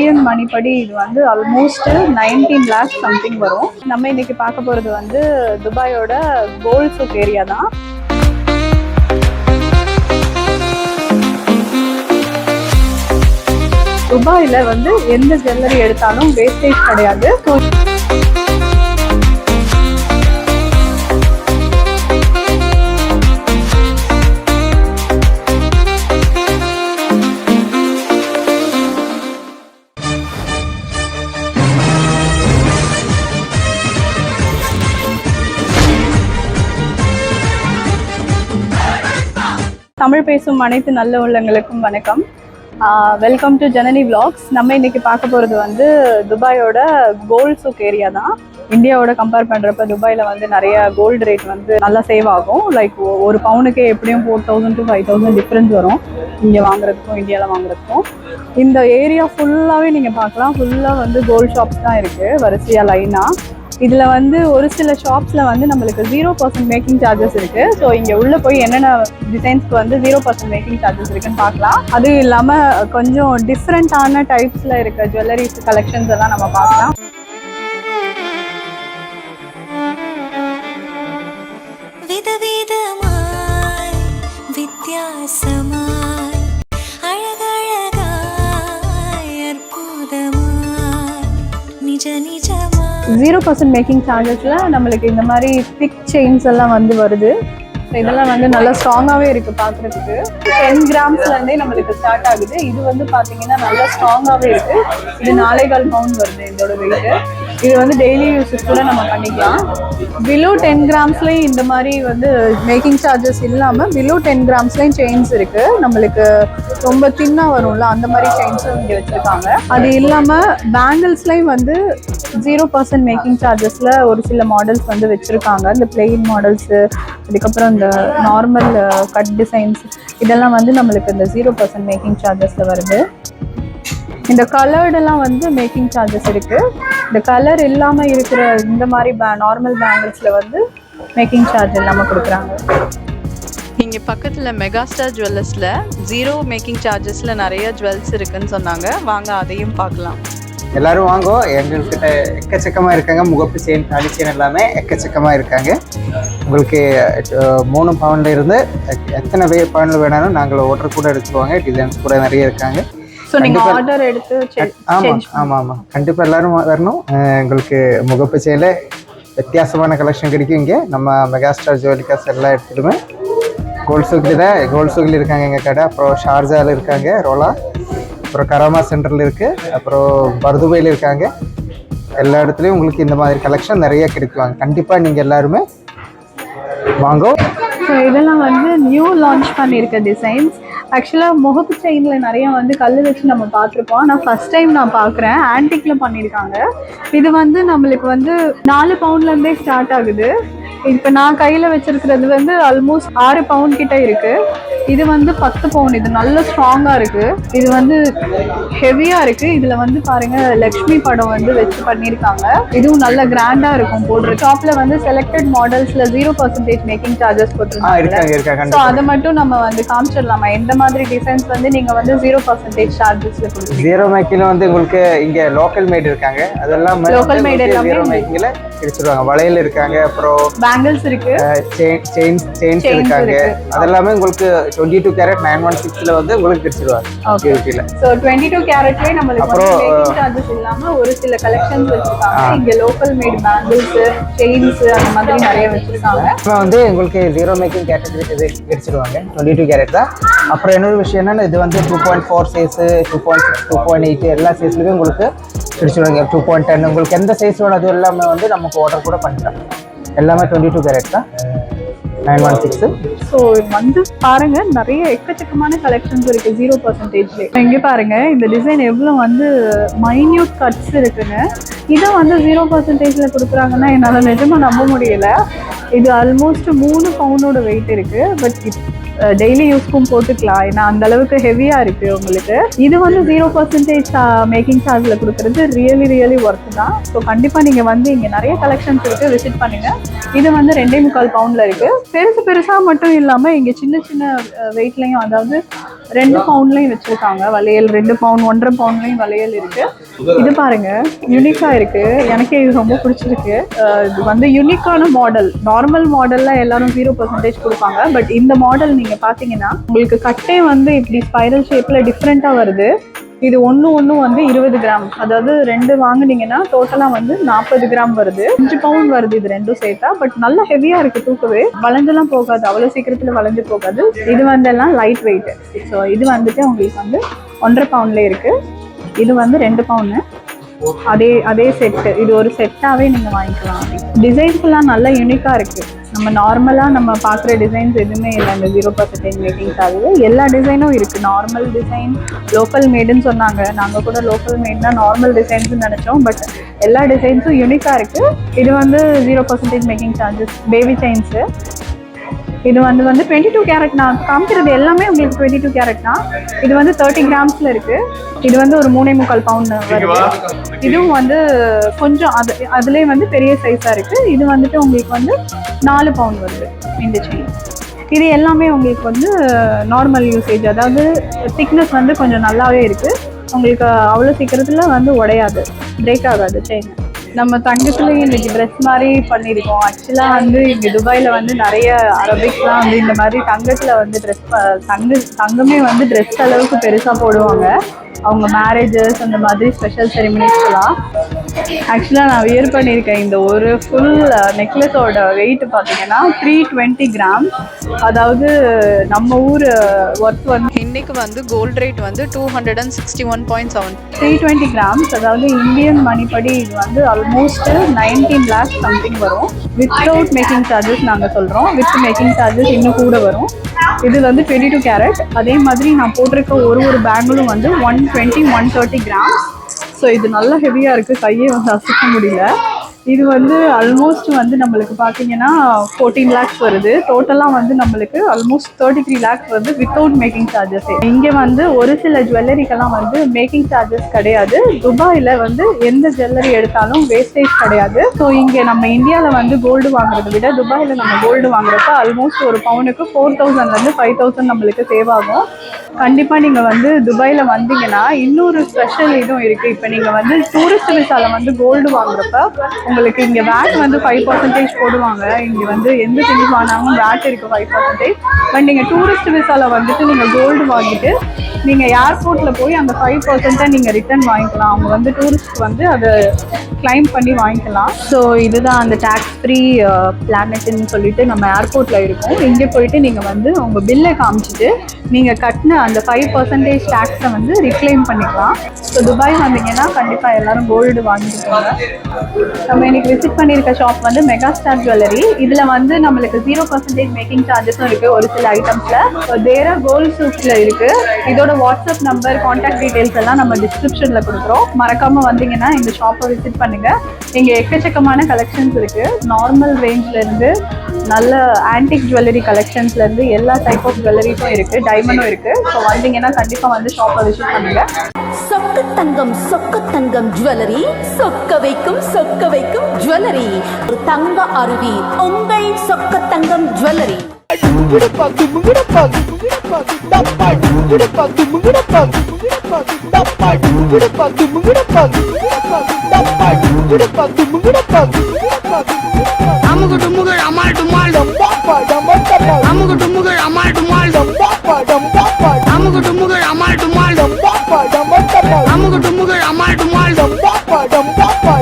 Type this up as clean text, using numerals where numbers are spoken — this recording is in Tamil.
இந்தியன் மணி படி இது வந்து ஆல்மோஸ்ட் 19 lakhs சம்திங் வரும். நம்ம இன்னைக்கு பார்க்க போகிறது வந்து துபாயோட கோல்ட் சூக் ஏரியா தான். துபாயில் வந்து எந்த ஜுவல்லரி எடுத்தாலும் வேஸ்டேஜ் கிடையாது. தமிழ் பேசும் அனைத்து நல்ல உள்ளங்களுக்கும் வணக்கம். Welcome to Janani vlogs. நம்ம இன்னைக்கு பார்க்க போகிறது வந்து துபாயோட கோல்ட் சூக் ஏரியா தான். இந்தியாவோட கம்பேர் பண்ணுறப்ப துபாயில் வந்து நிறைய கோல்டு ரேட் வந்து நல்லா சேவ் ஆகும். லைக் ஒரு பவுனுக்கே எப்படியும் 4000 to 5000 டிஃப்ரென்ஸ் வரும் இங்கே வாங்குறதுக்கும் இந்தியாவில் வாங்குறதுக்கும். இந்த ஏரியா ஃபுல்லாகவே நீங்கள் பார்க்கலாம். ஃபுல்லாக வந்து கோல்ட் ஷாப்ஸ் தான் இருக்குது வரிசையாக லைனாக. இதில் வந்து ஒரு சில ஷாப்ஸில் வந்து நம்மளுக்கு 0% மேக்கிங் சார்ஜஸ் இருக்குது. ஸோ இங்கே உள்ளே போய் என்னென்ன டிசைன்ஸ்க்கு வந்து 0% மேக்கிங் சார்ஜஸ் இருக்குன்னு பார்க்கலாம். அதுவும் இல்லாமல் கொஞ்சம் டிஃப்ரெண்ட்டான டைப்ஸில் இருக்க ஜுவல்லரிஸ் கலெக்ஷன்ஸ் எல்லாம் நம்ம பார்க்கலாம். விதவிதமாய் வித்தியாசமாய் அழகழகாய் அற்புதமாய் நிஜ நிஜமாய் 0% மேக்கிங் சார்ஜஸில் நம்மளுக்கு இந்த மாதிரி திக் செயின்ஸ் எல்லாம் வந்து வருது. ஸோ இதெல்லாம் வந்து நல்லா ஸ்ட்ராங்காகவே இருக்குது பார்க்குறதுக்கு. 10 கிராம்ஸ்லேருந்தே நம்மளுக்கு ஸ்டார்ட் ஆகுது. இது வந்து பார்த்தீங்கன்னா நல்லா ஸ்ட்ராங்காகவே இருக்குது. இது 4.25 பவுண்ட் வருது இதோட வெயிட்டு. இது வந்து டெய்லி யூஸஸ் கூட நம்ம பண்ணிக்கலாம். பிலோ 10 கிராம்ஸ்லேயும் இந்த மாதிரி வந்து மேக்கிங் சார்ஜஸ் இல்லாமல் பிலோ 10 கிராம்ஸ்லேயும் செயின்ஸ் இருக்குது. நம்மளுக்கு ரொம்ப தின்னாக வரும்ல அந்த மாதிரி செயின்ஸும் இங்கே வச்சுருக்காங்க. அது இல்லாமல் பேங்கிள்ஸ்லேயும் வந்து 0% மேக்கிங் சார்ஜஸில் ஒரு சில மாடல்ஸ் வந்து வச்சுருக்காங்க. இந்த பிளெயின் மாடல்ஸு, அதுக்கப்புறம் இந்த நார்மல் கட் டிசைன்ஸ், இதெல்லாம் வந்து நம்மளுக்கு இந்த 0% மேக்கிங் சார்ஜஸில் வருது. இந்த கலர்டெல்லாம் வந்து மேக்கிங் சார்ஜஸ் இருக்குது. இந்த கலர் இல்லாமல் இருக்கிற இந்த மாதிரி நார்மல் பேங்கிள்ஸில் வந்து மேக்கிங் சார்ஜ் இல்லாமல் கொடுக்குறாங்க. இங்கே பக்கத்தில் மெகாஸ்டார் ஜுவல்லர்ஸில் 0 மேக்கிங் சார்ஜஸில் நிறைய ஜுவல்ஸ் இருக்குதுன்னு சொன்னாங்க. வாங்க அதையும் பார்க்கலாம். எல்லோரும் வாங்கோ. எங்கள்கிட்ட எக்கச்சக்கமாக இருக்காங்க. முகப்பு செயின், தாலி செயின் எல்லாமே எக்கச்சக்கமாக இருக்காங்க. உங்களுக்கு 3 பவுண்டில் இருந்து எத்தனை பவுண்டில் வேணாலும் நாங்கள் ஆர்டர் கூட எடுத்துக்குவாங்க. டிசைன்ஸ் கூட நிறைய இருக்காங்க. ஆமாம் கண்டிப்பாக எல்லோரும் வரணும். உங்களுக்கு முகப்பு செயினில் வித்தியாசமான கலெக்ஷன் கிடைக்கும். இங்கே நம்ம மெகாஸ்டார் ஜுவல்லிகாஸ் எல்லா இடத்துலையுமே கோல்ட் சூக்கில் இருக்காங்க எங்கள் கடை. அப்புறம் ஷார்ஜாவில் இருக்காங்க ரோலா, அப்புறம் கராமா சென்டரில் இருக்குது, அப்புறம் பர்துபையில் இருக்காங்க. எல்லா இடத்துலையும் உங்களுக்கு இந்த மாதிரி கலெக்ஷன் நிறைய கிடைக்குவாங்க. கண்டிப்பாக நீங்கள் எல்லாருமே வாங்கோ. ஸோ இதெல்லாம் வந்து நியூ லான்ச் பண்ணியிருக்க டிசைன்ஸ். ஆக்சுவலாக முகப்பு செயினில் நிறைய வந்து கல் வச்சு நம்ம பார்த்துருப்போம். ஆனால் ஃபஸ்ட் டைம் நான் பார்க்குறேன் ஆன்டிக்கில் பண்ணியிருக்காங்க. இது வந்து நம்மளுக்கு வந்து 4 பவுண்ட்லேருந்தே ஸ்டார்ட் ஆகுது. இப்போ நான் கையில் வச்சுருக்கிறது வந்து ஆல்மோஸ்ட் 6 பவுண்ட் கிட்டே இருக்குது. இது வந்து 10 பவுண்ட். இது நல்ல ஸ்ட்ராங்காக இருக்குது. இது வந்து ஹெவியாக இருக்குது. இதில் வந்து பாருங்கள் லக்ஷ்மி படம் வந்து வச்சு பண்ணியிருக்காங்க. இதுவும் நல்ல கிராண்டாக இருக்கும். போடுற ஷாப்பில் வந்து செலக்டட் மாடல்ஸில் 0% மேக்கிங் சார்ஜஸ் போட்டுருக்காங்க. ஸோ அதை மட்டும் நம்ம வந்து காமிச்சிடலாமா? எந்த மாதிரி டிசைன்ஸ் வந்து நீங்கள் வந்து 0% சார்ஜஸில் கொடுக்குறீங்க? 0 மேக்கில் வந்து உங்களுக்கு இங்கே லோக்கல் மேட் இருக்காங்க. அதெல்லாம் லோக்கல் மேட் எல்லாமே 0 மேக்கில் கிடைச்சிருவாங்க. வளையல் இருக்காங்க, அப்புறம் பேங்கிள்ஸ் இருக்கு, செயின்ஸ் இருக்காங்க. அதெல்லாமே உங்களுக்கு 22 கேரட் 916ல வந்து உங்களுக்கு கிடைச்சிருவாங்க. சோ 22 கேரட்லயே நமக்கு மேக்கிங் சார்ஜஸ் இல்லாம ஒரு சில கலெக்ஷன்ஸ் வச்சிருக்காங்க. இங்க லோக்கல் மேட் பேங்கிள்ஸ், செயின்ஸ் அந்த மாதிரி நிறைய வச்சிருக்காங்க. இப்போ வந்து உங்களுக்கு 0 மேக்கிங் கேட்டகரி கிடைச்சிருவாங்க. 22 கேரட் தான். அப்புறம் இன்னொரு விஷயம் என்னன்னா, இது வந்து 2.4 சைஸ், 2.6, 2.8 எல்லா சைஸ்லயும் உங்களுக்கு கிடைச்சிருவாங்க. 2.10 உங்களுக்கு எந்த சைஸோட அது எல்லாமே வந்து நமக்கு ஆர்டர் கூட பண்ணிக்கலாம். எல்லாமே 22 கேரட் தான், 916. ஸோ வந்து பாருங்க நிறைய எக்கச்சக்கமான கலெக்ஷன்ஸ் இருக்கு 0%. இங்கே பாருங்க இந்த டிசைன் எவ்வளோ வந்து மைன்யூட் கட்ஸ் இருக்குங்க. இதை வந்து 0%ல கொடுக்குறாங்கன்னா என்னால் நிஜமாக நம்ப முடியல. இது ஆல்மோஸ்ட் 3 பவுண்டோட வெயிட் இருக்கு. பட் டெய்லி யூஸ்க்கும் போட்டுக்கலாம். ஏன்னா அந்த அளவுக்கு ஹெவியா இருக்கு உங்களுக்கு. இது வந்து 0% மேக்கிங் சார்ஜ்ல கொடுக்கறது ரியலி ஒர்த் தான். ஸோ கண்டிப்பா நீங்க வந்து இங்க நிறைய கலெக்ஷன்ஸ் இருக்கு, விசிட் பண்ணுங்க. இது வந்து 2.25 பவுண்ட்ல இருக்கு. பெருசா மட்டும் இல்லாம இங்க சின்ன வெயிட்லயும், அதாவது 2 பவுண்ட்லயும் வச்சிருக்காங்க வளையல், 2 பவுண்ட் 1.5 பவுண்ட்லயும் வளையல் இருக்கு. இது பாருங்க யூனிக்கா இருக்கு, எனக்கே இது ரொம்ப பிடிச்சிருக்கு. இது வந்து யூனிக்கான மாடல். நார்மல் மாடல்ல எல்லாரும் 0% கொடுப்பாங்க, பட் இந்த மாடல் நீங்க பாத்தீங்கன்னா உங்களுக்கு கட்டே வந்து இப்படி ஸ்பைரல் ஷேப்ல டிஃப்ரெண்டா வருது. இது ஒன்று வந்து 20 கிராம், அதாவது 2 வாங்குனீங்கன்னா டோட்டலா வந்து 40 கிராம் வருது. 5 பவுண்ட் வருது இது ரெண்டும் சேர்த்தா. பட் நல்ல ஹெவியா இருக்கு, தூக்கவே வளைஞ்செல்லாம் போகாது, அவ்வளவு சீக்கிரத்துல வளைஞ்சு போகாது. இது வந்து எல்லாம் லைட் வெயிட். ஸோ இது வந்துட்டு உங்களுக்கு வந்து 1.5 பவுண்ட்ல இருக்கு. இது வந்து 2 பவுண்டு. அதே செட்டு, இது ஒரு செட்டாவே நீங்க வாங்கிக்கலாம். டிசைன்ஸ் எல்லாம் நல்ல யூனிக்கா இருக்கு. நம்ம நார்மலா நம்ம பார்க்குற டிசைன்ஸ் எதுவுமே இல்லை இந்த 0% மேக்கிங் சார்ஜ். எல்லா டிசைனும் இருக்கு. நார்மல் டிசைன், லோக்கல் மேடுன்னு சொன்னாங்க. நாங்கள் கூட லோக்கல் மேட்னா நார்மல் டிசைன்ஸ் நினைச்சோம், பட் எல்லா டிசைன்ஸும் யூனிக்கா இருக்கு. இது வந்து 0% மேக்கிங் சார்ஜஸ். பேபி செயின்ஸு இது வந்து 22 கேரட். நான் காமிக்கிறது எல்லாமே உங்களுக்கு 22 கேரட் தான். இது வந்து 30 கிராம்ஸ்ல இருக்கு. இது வந்து ஒரு 3.25 பவுண்ட் வருது. இதுவும் வந்து கொஞ்சம் அதுலேயே வந்து பெரிய சைஸா இருக்கு. இது வந்துட்டு உங்களுக்கு வந்து 4 பவுண்ட் வருது இந்த செயின். இது எல்லாமே உங்களுக்கு வந்து நார்மல் யூசேஜ், அதாவது திக்னஸ் வந்து கொஞ்சம் நல்லாவே இருக்கு. உங்களுக்கு அவ்வளோ சீக்கிரத்துல வந்து உடையாது, பிரேக் ஆகாது செயின். நம்ம தங்கத்துலேயும் இன்னைக்கு ட்ரெஸ் மாதிரி பண்ணியிருக்கோம். ஆக்சுவலாக வந்து இங்கே துபாயில் வந்து நிறைய அரபிக்ஸ்லாம் வந்து இந்த மாதிரி தங்கத்தில் வந்து தங்கமே வந்து ட்ரெஸ் அளவுக்கு பெருசாக போடுவாங்க. அவங்க மேரேஜஸ் அந்த மாதிரி ஸ்பெஷல் செரிமனிஸ்லாம். ஆக்சுவலாக நான் வியர் பண்ணியிருக்கேன். இந்த ஒரு ஃபுல் நெக்லஸோட வெயிட் பார்த்தீங்கன்னா 320 கிராம். அதாவது நம்ம ஊர் ஒர்த் வந்து இன்னைக்கு வந்து கோல்ட் ரேட் வந்து 261.7. 320 கிராம்ஸ், அதாவது இந்தியன் மணிப்படி இது வந்து ஆல்மோஸ்ட் 19 lakhs சம்திங் வரும். வித்தவுட் மேக்கிங் சார்ஜஸ் நாங்கள் சொல்கிறோம். வித் மேக்கிங் சார்ஜஸ் இன்னும் கூட வரும். இது வந்து 22 கேரட். அதே மாதிரி நான் போட்டிருக்க ஒரு பேங்கிலும் வந்து 120, 130 கிராம்ஸ். ஸோ இது நல்லா ஹெவியாக இருக்குது, கையே வந்து அசைக்க முடியல. இது வந்து ஆல்மோஸ்ட் வந்து நம்மளுக்கு பார்த்தீங்கன்னா 14 lakhs வருது. டோட்டலாக வந்து நம்மளுக்கு ஆல்மோஸ்ட் 33 lakhs வந்து வித்தவுட் மேக்கிங் சார்ஜஸ். இங்கே வந்து ஒரு சில ஜுவல்லரிக்கெல்லாம் வந்து மேக்கிங் சார்ஜஸ் கிடையாது. துபாயில் வந்து எந்த ஜுவல்லரி எடுத்தாலும் வேஸ்டேஜ் கிடையாது. ஸோ இங்கே நம்ம இந்தியாவில் வந்து கோல்டு வாங்குறதை விட துபாயில் நம்ம கோல்டு வாங்குறப்ப ஆல்மோஸ்ட் ஒரு பவுனுக்கு 4,000 5,000 நம்மளுக்கு சேவ் ஆகும். கண்டிப்பாக நீங்கள் வந்து துபாயில் வந்தீங்கன்னா இன்னொரு ஸ்பெஷல் இதுவும் இருக்குது. இப்போ நீங்கள் வந்து டூரிஸ்ட் விசாவில் வந்து கோல்டு வாங்குறப்ப உங்களுக்கு இங்கே வேட் வந்து 5% போடுவாங்க. இங்கே வந்து எந்த திங்ஸ் வாங்கினாலும் வேட் இருக்குது 5%. பட் நீங்கள் டூரிஸ்ட் விசாவில் வந்துட்டு நீங்கள் கோல்டு வாங்கிட்டு நீங்கள் ஏர்போர்ட்டில் போய் அந்த 5% நீங்கள் ரிட்டர்ன் வாங்கிக்கலாம். அவங்க வந்து டூரிஸ்ட் வந்து அதை கிளைம் பண்ணி வாங்கிக்கலாம். ஸோ இதுதான் அந்த டேக்ஸ் ஃப்ரீ பிளானட்னு சொல்லிட்டு நம்ம ஏர்போர்ட்டில் இருக்கும். இங்கே போயிட்டு நீங்கள் வந்து உங்கள் பில்லை காமிச்சிட்டு நீங்கள் கட்டின அந்த 5% டேக்ஸை வந்து ரிக்ளைம் பண்ணிக்கலாம். ஸோ துபாய் வந்தீங்கன்னா கண்டிப்பாக எல்லாரும் கோல்டு வாங்கிட்டு போங்க. நம்ம இன்னைக்கு விசிட் பண்ணியிருக்க ஷாப் வந்து மெகா ஸ்டார் ஜுவல்லரி. இதில் வந்து நம்மளுக்கு 0% மேக்கிங் சார்ஜஸும் இருக்குது ஒரு சில ஐட்டம்ஸில். தேரா கோல்ட் சூப்ஸில் இருக்குது. இதோட வாட்ஸ்அப் நம்பர், கான்டாக்ட் டீட்டெயில்ஸ் எல்லாம் நம்ம டிஸ்கிரிப்ஷனில் கொடுக்குறோம். மறக்காமல் வந்தீங்கன்னா இந்த ஷாப்பை விசிட் பண்ணுங்கள். இங்கே எக்கச்சக்கமான கலெக்ஷன்ஸ் இருக்குது. நார்மல் ரேஞ்ச்லேருந்து நல்ல ஆன்டிக் ஜுவல்லரி கலெக்ஷன்ஸ்லேருந்து எல்லா டைப் ஆஃப் ஜுவல்லரிஸும் இருக்குது, டைமண்டும் இருக்குது. ஸோ வந்தீங்கன்னா கண்டிப்பாக வந்து ஷாப்பை விசிட் பண்ணுங்கள். சொக்க தங்கம் ஜுவல்லரி, சொக்க வைக்கும் ஜுவல்லரி. ஒரு தங்க அருவி உங்கள் சொக்க தங்கம் ஜுவல்லரி. I'm